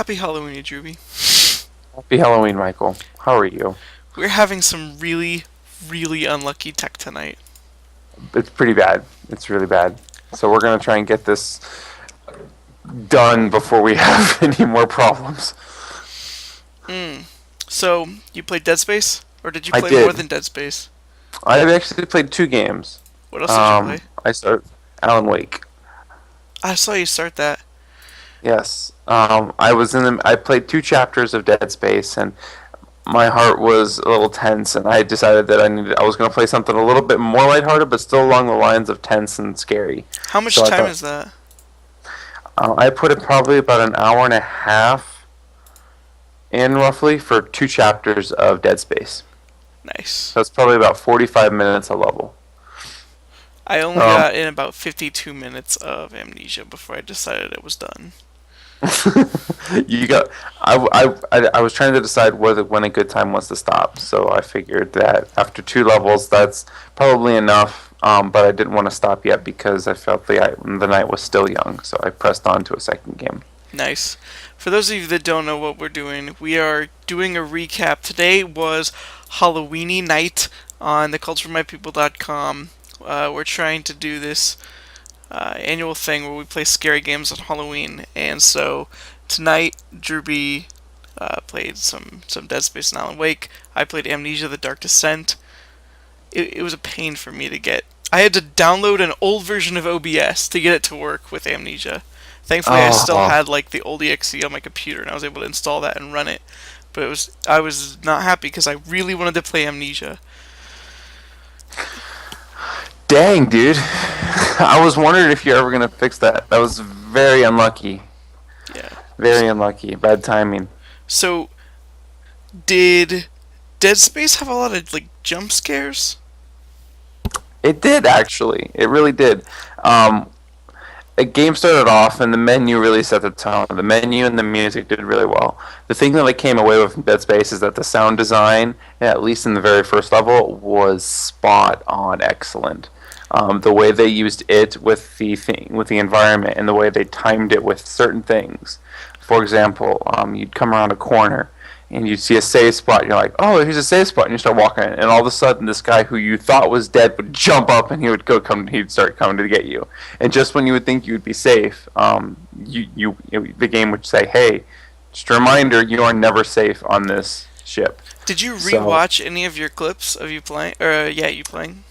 Happy Halloween, Drewby. Happy Halloween, Michael. How are you? We're having some really, really unlucky tech tonight. It's pretty bad. It's really bad. So we're gonna try and get this done before we have any more problems. Mm. So, you played Dead Space? Or did you I play more did. than Dead Space? I've actually played two games. What else did you play? I start Alan Wake. I saw you start that. Yes. I played two chapters of Dead Space, and my heart was a little tense, and I decided that I was gonna play something a little bit more lighthearted, but still along the lines of tense and scary. How much So I time thought is that? I put it probably about an hour and a half in roughly for two chapters of Dead Space. Nice. So it's probably about 45 minutes a level. I only Um, got in about 52 minutes of Amnesia before I decided it was done. you got. I was trying to decide whether when a good time was to stop. So I figured that after two levels, that's probably enough. But I didn't want to stop yet because I felt the night was still young. So I pressed on to a second game. Nice. For those of you that don't know what we're doing, we are doing a recap. Today was Halloweenie night on theculturemypeople.com. We're trying to do this annual thing where we play scary games on Halloween, and so tonight Drewby played some Dead Space and Alan Wake. I played Amnesia: The Dark Descent. It was a pain for me to get. I had to download an old version of OBS to get it to work with Amnesia. Thankfully, I still Oh, had like the old exe on my computer, and I was able to install that and run it. But I was not happy because I really wanted to play Amnesia. dang, dude! I was wondering if you're ever gonna fix that. That was very unlucky. Yeah. Very unlucky. Bad timing. So, did Dead Space have a lot of like jump scares? It did actually. It really did. Um, the game started off, and the menu really set the tone. The menu and the music did really well. The thing that I came away with from Dead Space is that the sound design, at least in the very first level, was spot on excellent. The way they used it with with the environment, and the way they timed it with certain things. For example, you'd come around a corner, and you'd see a save spot, and you're like, oh, here's a save spot, and you start walking in, and all of a sudden, this guy who you thought was dead would jump up, and he'd start coming to get you. And just when you would think you would be safe, the game would say, hey, just a reminder, you are never safe on this ship. Did you So rewatch any of your clips of you playing? Or yeah, you playing?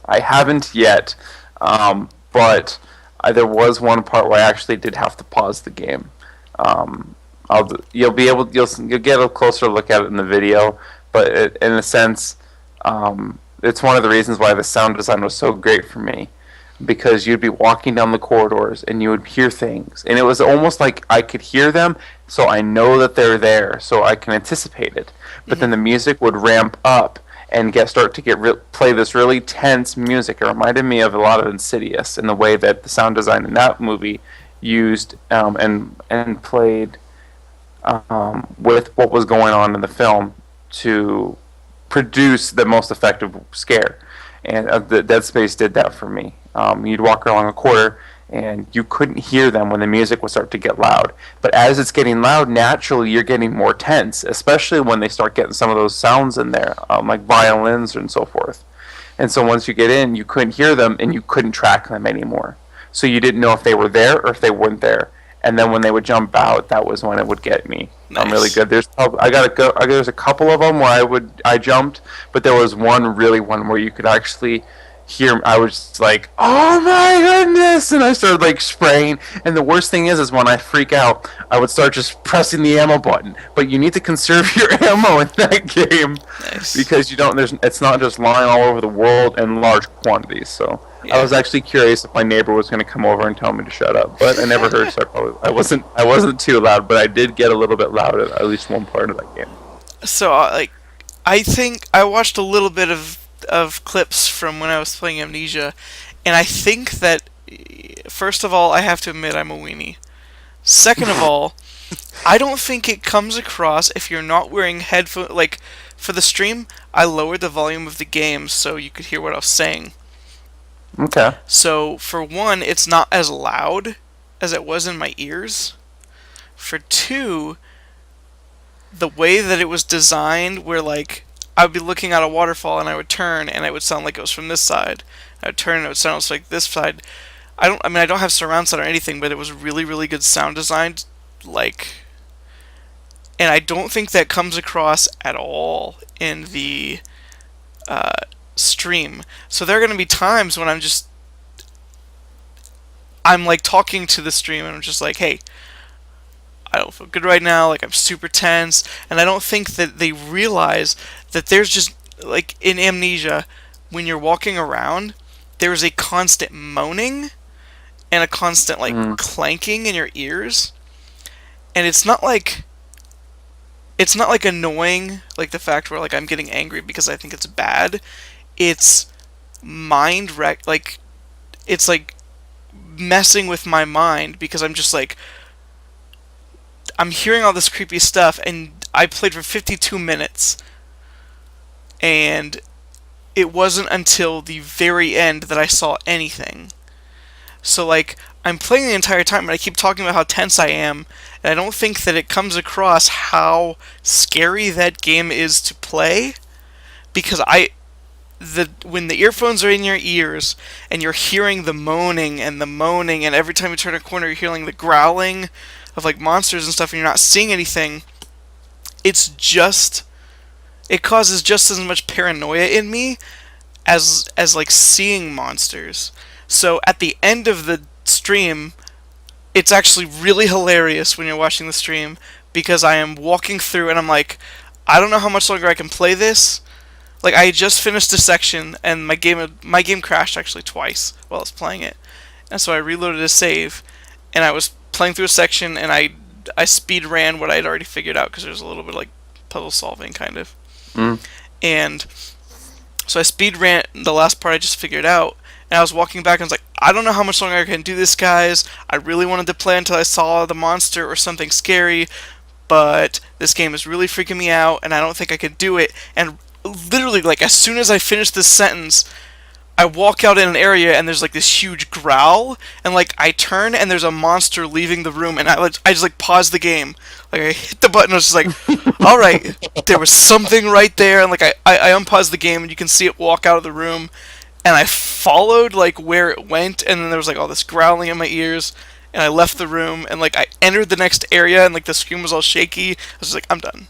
I haven't yet, but there was one part where I actually did have to pause the game. Um, you'll get a closer look at it in the video, but in a sense, it's one of the reasons why the sound design was so great for me, because you'd be walking down the corridors and you would hear things, and it was almost like I could hear them, so I know that they're there, so I can anticipate it. But Hmm. then the music would ramp up and start to play this really tense music. It reminded me of a lot of Insidious in the way that the sound design in that movie used and played with what was going on in the film to produce the most effective scare. And the Dead Space did that for me. You'd walk along a corridor and you couldn't hear them when the music would start to get loud. But as it's getting loud, naturally you're getting more tense, especially when they start getting some of those sounds in there, like violins and so forth. And so once you get in, you couldn't hear them and you couldn't track them anymore. So you didn't know if they were there or if they weren't there. And then when they would jump out, that was when it would get me. I'm really Nice. good. There's a couple of them where I jumped, but there was one where you could actually hear. I was just like, oh my goodness, and I started like spraying. And the worst thing is when I freak out, I would start just pressing the ammo button. But you need to conserve your ammo in that game Nice. because you don't. It's not just lying all over the world in large quantities. So I Yeah. was actually curious if my neighbor was going to come over and tell me to shut up, but I never heard, so I wasn't too loud, but I did get a little bit loud at least one part of that game. So like, I think I watched a little bit of clips from when I was playing Amnesia, and I think that first of all, I have to admit I'm a weenie. Second of all, I don't think it comes across if you're not wearing headphones. Like for the stream, I lowered the volume of the game so you could hear what I was saying. Okay. So for one, it's not as loud as it was in my ears. For 2, the way that it was designed, where like I'd be looking at a waterfall and I would turn and it would sound like it was from this side. I would turn and it would sound like this side. I don't have surround sound or anything, but it was really really good sound design, like, and I don't think that comes across at all in the uh, stream. So there are going to be times when I'm like talking to the stream and I'm just like, hey, I don't feel good right now, like I'm super tense, and I don't think that they realize that there's just like in Amnesia, when you're walking around, there's a constant moaning and a constant like Mm. clanking in your ears, and it's not like annoying, like the fact where like I'm getting angry because I think it's bad. It's like it's like messing with my mind because I'm just like I'm hearing all this creepy stuff, and I played for 52 minutes, and it wasn't until the very end that I saw anything. So, like, I'm playing the entire time, and I keep talking about how tense I am, and I don't think that it comes across how scary that game is to play, because when the earphones are in your ears and you're hearing the moaning, and every time you turn a corner you're hearing the growling of like monsters and stuff, and you're not seeing anything, it causes just as much paranoia in me as like seeing monsters. So at the end of the stream, it's actually really hilarious when you're watching the stream, because I am walking through and I'm like, I don't know how much longer I can play this. Like, I just finished a section and my game crashed actually twice while I was playing it, and so I reloaded a save, and I was playing through a section, and I speed ran what I had already figured out because there's a little bit like puzzle solving kind of, Mm. and so I speed ran the last part I just figured out, and I was walking back and I was like, I don't know how much longer I can do this, guys. I really wanted to play until I saw the monster or something scary, but this game is really freaking me out, and I don't think I could do it. And literally, like, as soon as I finish this sentence, I walk out in an area and there's like this huge growl, and like I turn and there's a monster leaving the room, and I just like pause the game, like I hit the button. I was just like, all right, there was something right there, and like I unpaused the game and you can see it walk out of the room, and I followed like where it went, and then there was like all this growling in my ears, and I left the room, and like I entered the next area and like the screen was all shaky. I was just like, I'm done.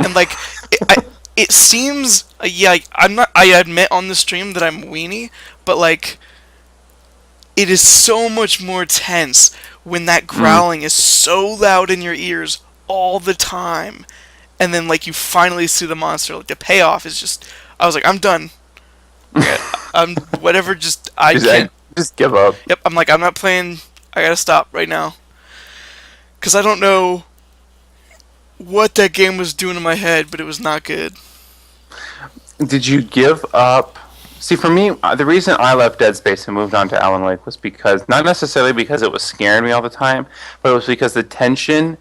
And like it seems, yeah, I'm not, I admit on the stream that I'm weenie, but like it is so much more tense when that Mm. growling is so loud in your ears all the time, and then like you finally see the monster. Like the payoff is just, I was like, I'm done. Like, I'm whatever, just I I can't. just give up. Yep, I'm like, I'm not playing. I gotta stop right now because I don't know what that game was doing in my head, but it was not good. Did you give up? See, for me, the reason I left Dead Space and moved on to Alan Wake was because, not necessarily because it was scaring me all the time, but it was because the tension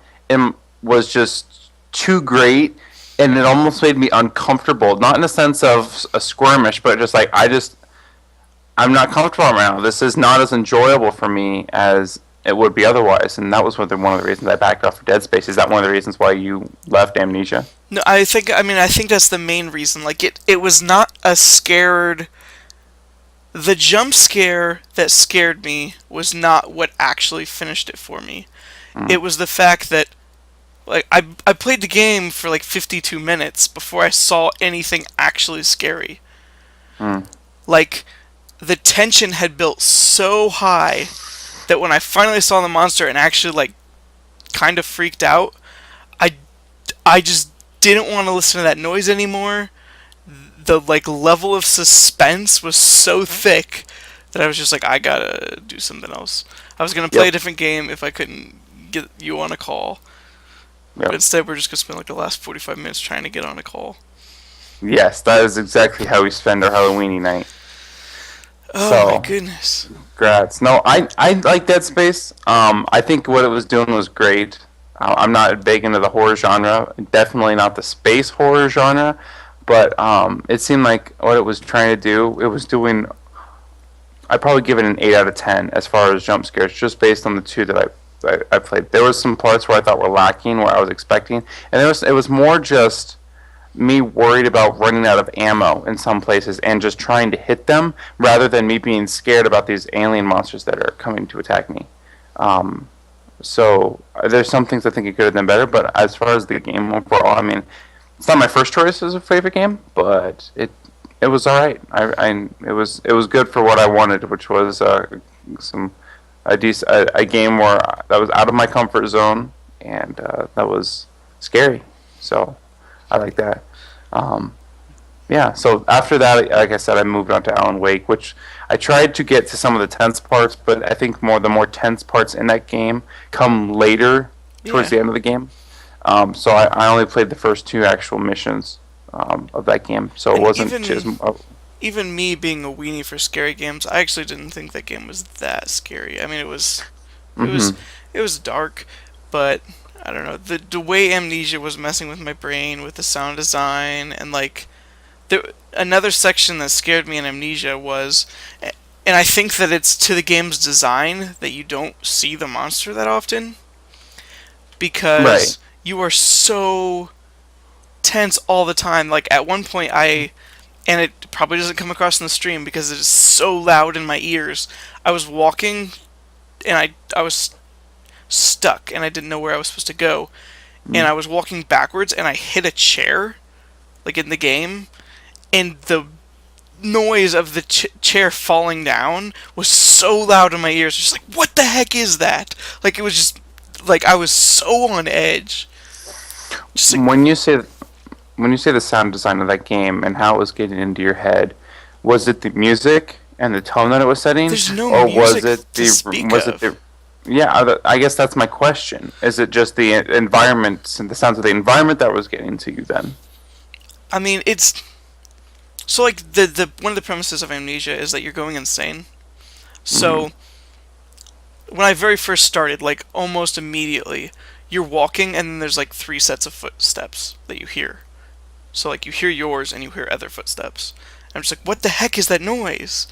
was just too great, and it almost made me uncomfortable. Not in the sense of a squirmish, but just like I'm not comfortable right now. This is not as enjoyable for me as it would be otherwise, and that was one of the reasons I backed off for Dead Space. Is that one of the reasons why you left Amnesia? No, I think that's the main reason. Like it was not a scared. The jump scare that scared me was not what actually finished it for me. Mm. It was the fact that like I played the game for like 52 minutes before I saw anything actually scary. Mm. Like the tension had built so high that when I finally saw the monster and actually like kind of freaked out, I I just didn't want to listen to that noise anymore. The like level of suspense was so thick that I was just like, I gotta do something else. I was gonna play a Yep. different game if I couldn't get you on a call, but Yep. instead we're just gonna spend like the last 45 minutes trying to get on a call. Yes, that is exactly how we spend our Halloweenie night. Oh my So, goodness. grats. No, I like Dead Space. I think what it was doing was great. I'm not big into the horror genre. Definitely not the space horror genre. But it seemed like what it was trying to do, it was doing. I'd probably give it an 8 out of 10 as far as jump scares, just based on the two that I I played. There was some parts where I thought were lacking, where I was expecting, and it was more just me worried about running out of ammo in some places and just trying to hit them rather than me being scared about these alien monsters that are coming to attack me. Um, there's some things I think it could have done better, but as far as the game overall, I mean, it's not my first choice as a favorite game, but it was all right. It was good for what I wanted, which was some a game where that was out of my comfort zone and that was scary. So I like that. Um, yeah. So after that, like I said, I moved on to Alan Wake, which I tried to get to some of the tense parts, but I think the more tense parts in that game come later towards Yeah. the end of the game. So I only played the first two actual missions of that game, so it And wasn't just. even me being a weenie for scary games, I actually didn't think that game was that scary. I mean, it was Mm-hmm. it was dark, but I don't know, the way Amnesia was messing with my brain with the sound design and like another section that scared me in Amnesia was, and I think that it's to the game's design that you don't see the monster that often Right. because you are so tense all the time. Like at one point, and it probably doesn't come across in the stream because it is so loud in my ears. I was walking and I was stuck and I didn't know where I was supposed to go. And I was walking backwards and I hit a chair, like in the game, and the noise of the chair falling down was so loud in my ears. Just like, what the heck is that? Like it was just like I was so on edge. Just like When you say the sound design of that game and how it was getting into your head, was it the music and the tone that it was setting, there's no or was music it to speak the of. yeah? I guess that's my question. Is it just the environment and the sounds of the environment that was getting to you then? I mean, it's so like the one of the premises of Amnesia is that you're going insane. Mm-hmm. So when I very first started, like almost immediately, you're walking and then there's like three sets of footsteps that you hear. So like you hear yours and you hear other footsteps. And I'm just like, what the heck is that noise?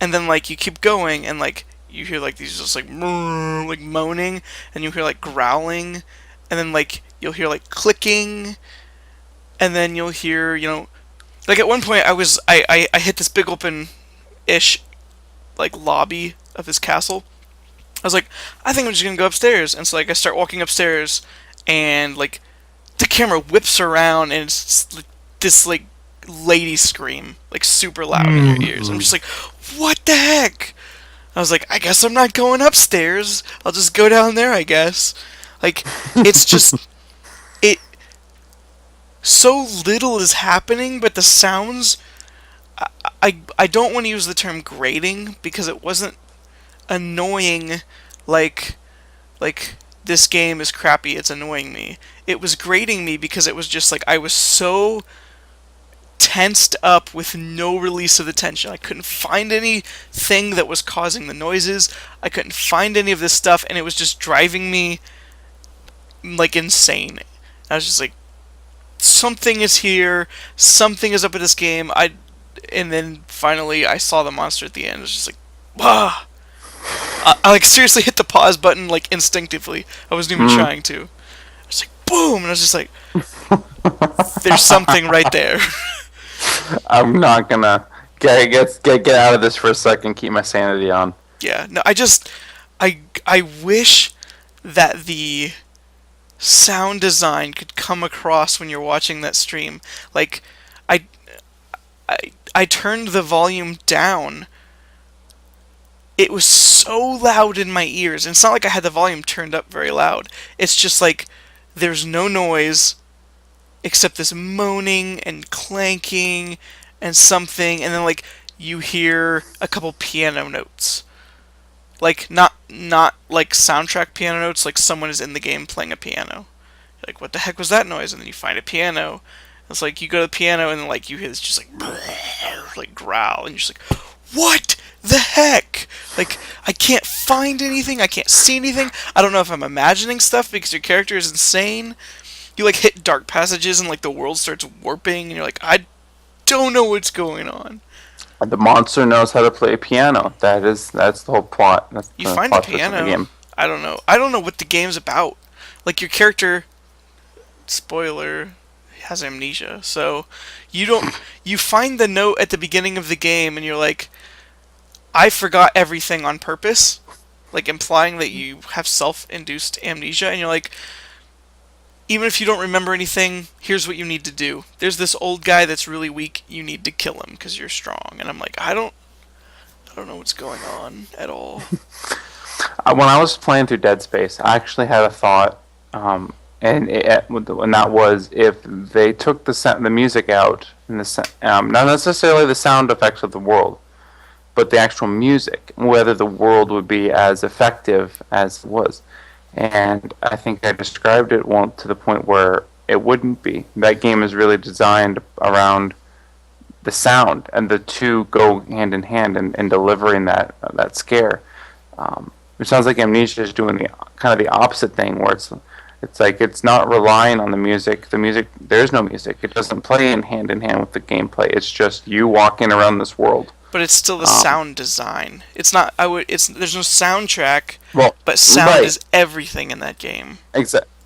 And then like you keep going and like you hear like these just like like moaning and you hear like growling and then like you'll hear like clicking and then you'll hear, like at one point I hit this big open ish like lobby of this castle. I was like, I think I'm just gonna go upstairs, and so like I start walking upstairs, and like the camera whips around, and it's like, this like lady scream, like super loud in your ears. I'm just like, what the heck? I was like, I guess I'm not going upstairs. I'll just go down there, I guess. Like, it's just it. So little is happening, but the sounds. I don't want to use the term grating because it wasn't annoying like this game is crappy, it's annoying me. It was grating me because it was just like I was so tensed up with no release of the tension. I couldn't find anything that was causing the noises. I couldn't find any of this stuff and it was just driving me like insane. I was just like something is here, something is up with this game. And then finally I saw the monster at the end. It was just like, ah, I like seriously hit the pause button like instinctively. I wasn't even Mm. trying to. I was like boom, and I was just like, "There's something right there." I'm not gonna get out of this for a second. Keep my sanity on. Yeah, no, I wish that the sound design could come across when you're watching that stream. Like, I I I turned the volume down. It was so loud in my ears. And it's not like I had the volume turned up very loud. It's just like there's no noise except this moaning and clanking and something, and then like you hear a couple piano notes. Like not like soundtrack piano notes, like someone is in the game playing a piano. You're like, what the heck was that noise? And then you find a piano. It's like you go to the piano and then like you hear this just like growl, and you're just like, what the heck? Like I can't find anything. I can't see anything. I don't know if I'm imagining stuff because your character is insane. You like hit dark passages and like the world starts warping, and you're like, I don't know what's going on. The monster knows how to play piano. That's the whole plot. That's You the find the plot twist of the piano. game. I don't know. I don't know what the game's about. Like your character, spoiler, has amnesia. So you don't you find the note at the beginning of the game and you're like, I forgot everything on purpose, like implying that you have self-induced amnesia, and you're like, even if you don't remember anything, here's what you need to do. There's this old guy that's really weak. You need to kill him because you're strong. And I'm like, I don't know what's going on at all. When I was playing through Dead Space, I actually had a thought, and that was if they took the music out, and not necessarily the sound effects of the world, but the actual music, whether the world would be as effective as it was. And I think I described it to the point where it wouldn't be. That game is really designed around the sound, and the two go hand in hand in delivering that scare. It sounds like Amnesia is doing the kind of the opposite thing, where it's like it's not relying on the music. The music, there's no music. It doesn't play in hand with the gameplay. It's just you walking around this world. But it's still the sound design. It's not. There's no soundtrack. Well, but sound right. is everything in that game.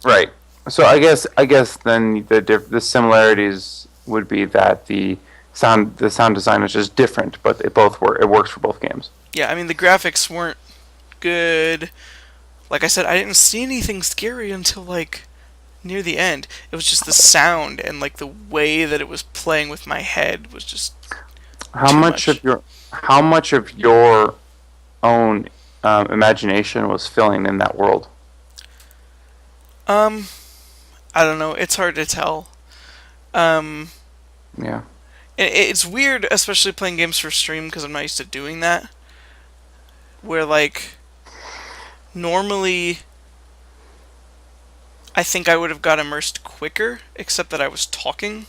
Right. So I guess then the similarities would be that the sound design is just different, but it both work. It works for both games. Yeah, I mean the graphics weren't good. Like I said, I didn't see anything scary until like near the end. It was just the sound and like the way that it was playing with my head was just How too much much. of your own imagination was filling in that world? Um, I don't know. It's hard to tell. Um, Yeah. it's weird, especially playing games for stream because I'm not used to doing that. Where like normally, I think I would have got immersed quicker, except that I was talking,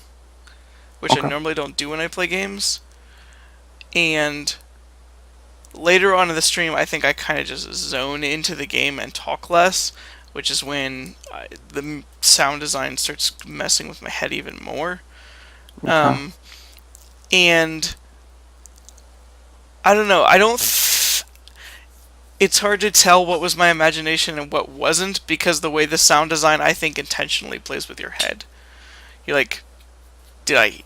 which I Okay. normally don't do when I play games. And later on in the stream, I think I kind of just zone into the game and talk less, which is when the sound design starts messing with my head even more. Okay. Um, and I don't know. It's hard to tell what was my imagination and what wasn't because the way the sound design, I think, intentionally plays with your head. You're like, did I?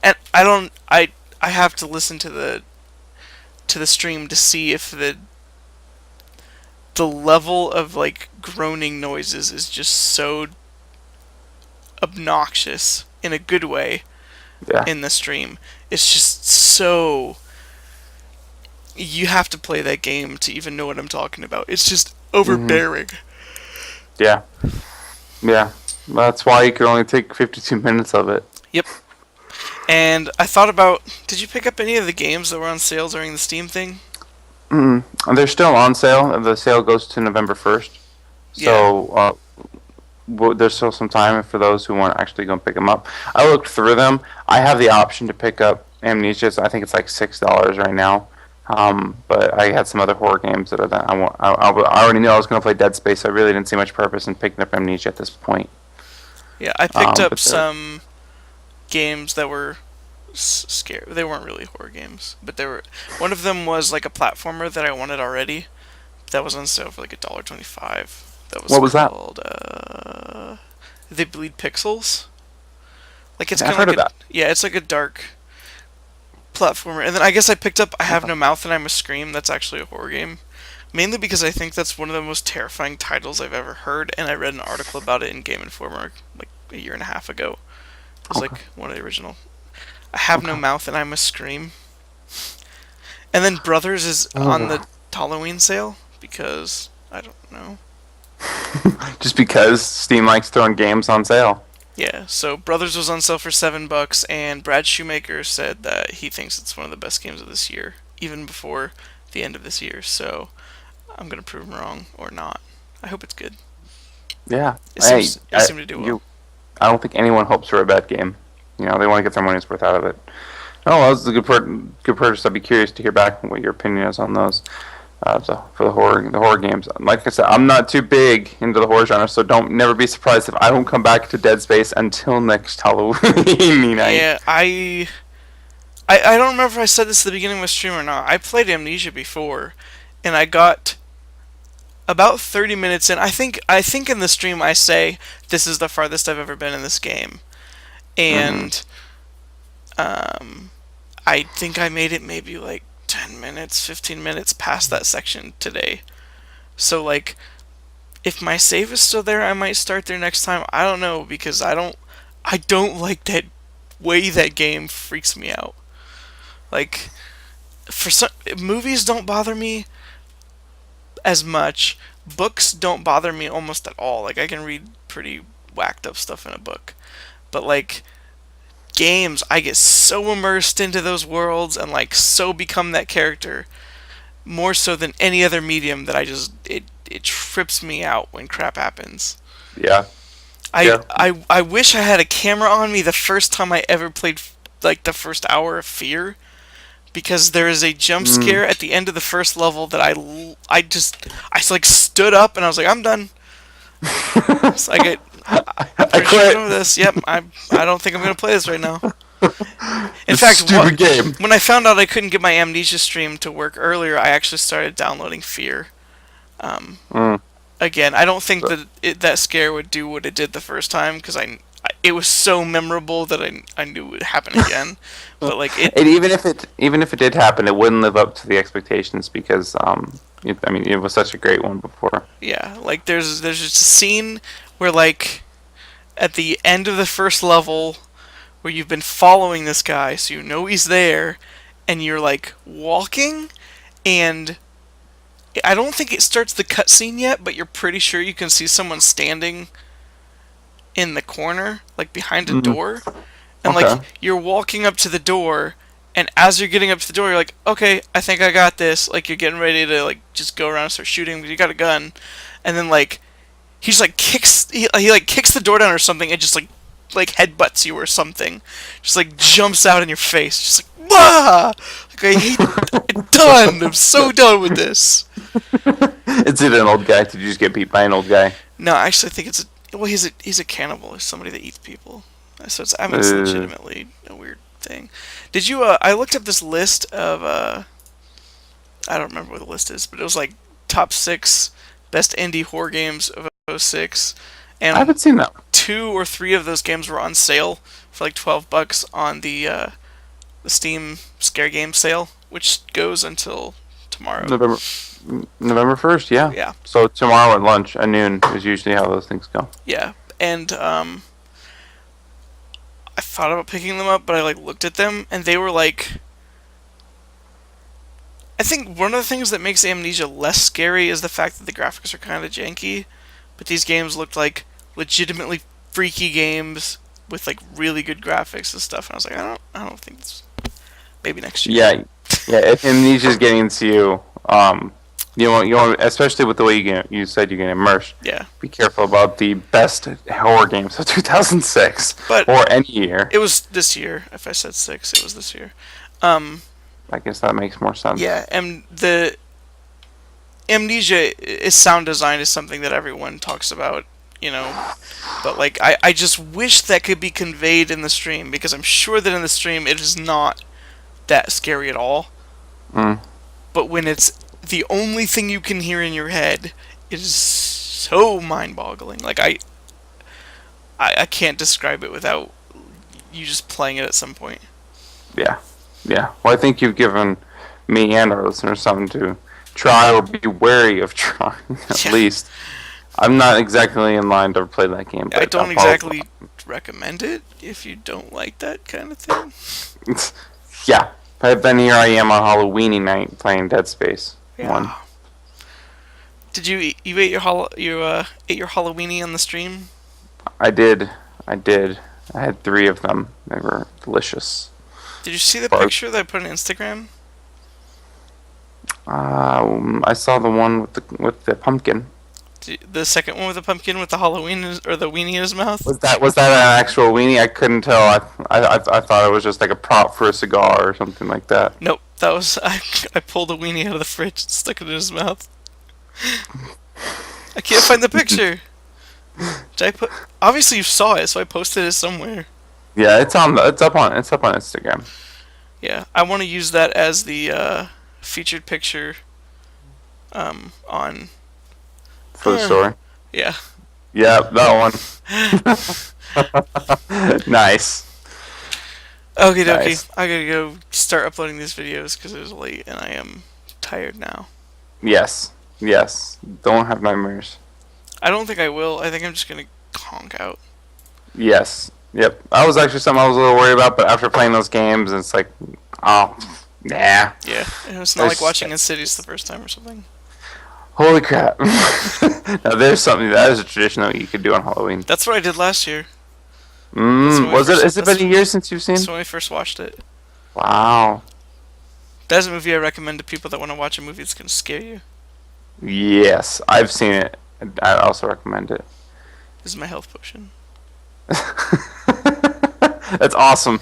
And I don't. I have to listen to the stream to see if the level of like groaning noises is just so obnoxious in a good way Yeah. in the stream. It's just so you have to play that game to even know what I'm talking about. It's just Mhm. overbearing. Yeah. Yeah. That's why you could only take 52 minutes of it. Yep. And I thought about, did you pick up any of the games that were on sale during the Steam thing? Mm. They're still on sale. The sale goes to November 1st. Yeah. So there's still some time for those who want to actually go and pick them up. I looked through them. I have the option to pick up Amnesia. So I think it's like $6 right now. But I had some other horror games that I want. I already knew I was going to play Dead Space. So I really didn't see much purpose in picking up Amnesia at this point. Yeah, I picked up But they're some games that were scary. They weren't really horror games, but they were. One of them was like a platformer that I wanted already. That was on sale for like $1.25. That was what was that? called They Bleed Pixels. Like it's I've kind of heard of like a that. yeah, it's like a dark platformer. And then I guess I picked up I Have No Mouth and I'm a Scream. That's actually a horror game. Mainly because I think that's one of the most terrifying titles I've ever heard, and I read an article about it in Game Informer like a year and a half ago. It was Okay. like one of the original. I Have No Okay. Mouth and I'm a Scream. And then Brothers is on Oh. the Halloween sale because I don't know. Just because Steam likes throwing games on sale. Yeah, so Brothers was on sale for $7, and Brad Shoemaker said that he thinks it's one of the best games of this year, even before the end of this year. So I'm gonna prove him wrong or not. I hope it's good. Yeah. It Hey, seems it seemed to do well. I don't think anyone hopes for a bad game. They want to get their money's worth out of it. Oh, well, this is a good purchase. I'd be curious to hear back what your opinion is on those. So for the horror games, like I said, I'm not too big into the horror genre, so don't never be surprised if I don't come back to Dead Space until next Halloween night. Yeah, I don't remember if I said this at the beginning of my stream or not. I played Amnesia before, and I got about 30 minutes in. I think in the stream I say this is the farthest I've ever been in this game, Hmm. and um, I think I made it maybe like 10 minutes, 15 minutes past that section today. So like, if my save is still there, I might start there next time. I don't know because I don't like that way that game freaks me out. Like, for some movies don't bother me as much. Books don't bother me almost at all. Like, I can read pretty whacked up stuff in a book. But like games, I get so immersed into those worlds and like so become that character more so than any other medium that it trips me out when crap happens. Yeah. I, Yeah. I I wish I had a camera on me the first time I ever played like the first hour of Fear, because there is a jump Mm. scare at the end of the first level that I like stood up and I was like, I'm done. It's like I'm I pretty sure I'm quit. done with this. Yep, I don't think I'm gonna play this right now. In This fact, stupid game. when I found out I couldn't get my Amnesia stream to work earlier, I actually started downloading Fear. Um, Mm. Again, I don't think So, that that scare would do what it did the first time because it was so memorable that I knew it would happen again. But like it, and even if it did happen, it wouldn't live up to the expectations because I mean, it was such a great one before. yeah, like there's just a scene where like at the end of the first level where you've been following this guy, so you know he's there, and you're like walking, and I don't think it starts the cutscene yet, but you're pretty sure you can see someone standing in the corner, like behind a Mm. door, and like Okay. you're walking up to the door, and as you're getting up to the door, you're like, okay, I think I got this. Like you're getting ready to like just go around and start shooting because you got a gun, and then like he just like he like kicks the door down or something, and just like headbutts you or something, just like jumps out in your face, just like wah! Like I hate, I'm done. I'm so done with this. Is it an old guy? Did you just get beat by an old guy? No, I actually think it's a well, he's a cannibal. He's somebody that eats people. So I mean, it's Uh, legitimately a weird thing. Did you? I looked up this list of I don't remember what the list is, but it was like top six best indie horror games of '06, I and haven't seen that. two or three of those games were on sale for like $12 on the Steam Scare Game sale, which goes until tomorrow. November November 1st. Yeah. Yeah, So tomorrow at lunch at noon is usually how those things go. yeah, and I thought about picking them up, but I like looked at them and they were like. I think one of the things that makes Amnesia less scary is the fact that the graphics are kind of janky, but these games looked like legitimately freaky games with like really good graphics and stuff. And I was like, I don't think this. Maybe next year. Yeah. Yeah. If amnesia's getting to you, you want, especially with the way you said you're getting immersed. Yeah, Be careful about the best horror games of 2006 but or any year. it was this year. If I said six, it was this year. Um, I guess that makes more sense. yeah, and the Amnesia is sound design is something that everyone talks about, you know. But like, I just wish that could be conveyed in the stream because I'm sure that in the stream it is not that scary at all. Mm. But when it's the only thing you can hear in your head, it is so mind-boggling. Like I can't describe it without you just playing it at some point. Yeah. Yeah. Well, I think you've given me and our listeners something to try or be wary of trying, at Yeah, least. I'm not exactly in line to play that game, I but don't exactly recommend it if you don't like that kind of thing. yeah. But then here I am on Halloweenie night playing Dead Space 1. Yeah. Did you ate ate your Halloweenie on the stream? I did. I did. I had three of them. They were delicious. Did you see the Bar- picture that I put on Instagram? I saw the one with the pumpkin. The second one with the pumpkin with the Halloween or the weenie in his mouth? Was that an actual weenie? I couldn't tell. I thought it was just like a prop for a cigar or something like that. Nope, that was I pulled a weenie out of the fridge and stuck it in his mouth. I can't find the picture. Did I put? Obviously you saw it, so I posted it somewhere. Yeah, it's up on Instagram. Yeah, I want to use that as the featured picture on for the story. Yeah. Yeah, that one. Nice. Okay, dokie. Nice. I gotta go start uploading these videos because it was late and I am tired now. Yes. Yes. Don't have nightmares. I don't think I will. I think I'm just gonna conk out. Yes. Yep. That was actually something I was a little worried about, but after playing those games, it's like, oh, nah. Yeah, it's not like There's, watching Insidious the first time or something. holy crap. Now, there's something that is a tradition that you could do on Halloween. That's what I did last year. That's when we Was it? first. Has it been a year since you've That's seen? when we first watched it. Wow. That's a movie I recommend to people that want to watch a movie that's gonna scare you. Yes, I've seen it. I also recommend it. This is my health potion. That's awesome.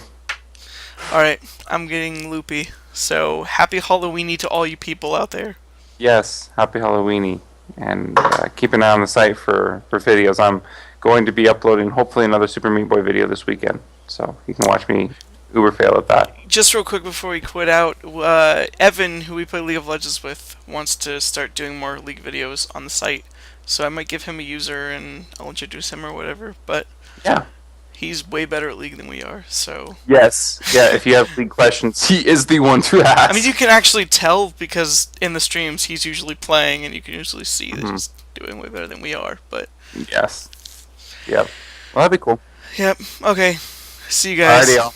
All right, I'm getting loopy. So happy Halloweenie to all you people out there. Yes, happy Halloweenie. And keep an eye on the site for videos. I'm going to be uploading hopefully another Super Meat Boy video this weekend. So you can watch me uber fail at that. Just real quick before we quit out, Evan, who we play League of Legends with, wants to start doing more League videos on the site. So I might give him a user and I'll introduce him or whatever. But Yeah. he's way better at League than we are. So Yes. Yeah, if you have league questions, he is the one to ask. I mean, you can actually tell because in the streams he's usually playing, and you can usually see that he's doing way better than we are. But Yes. Yep. Well, that'd be cool. yep. Okay. See you guys. Alrighty, y'all.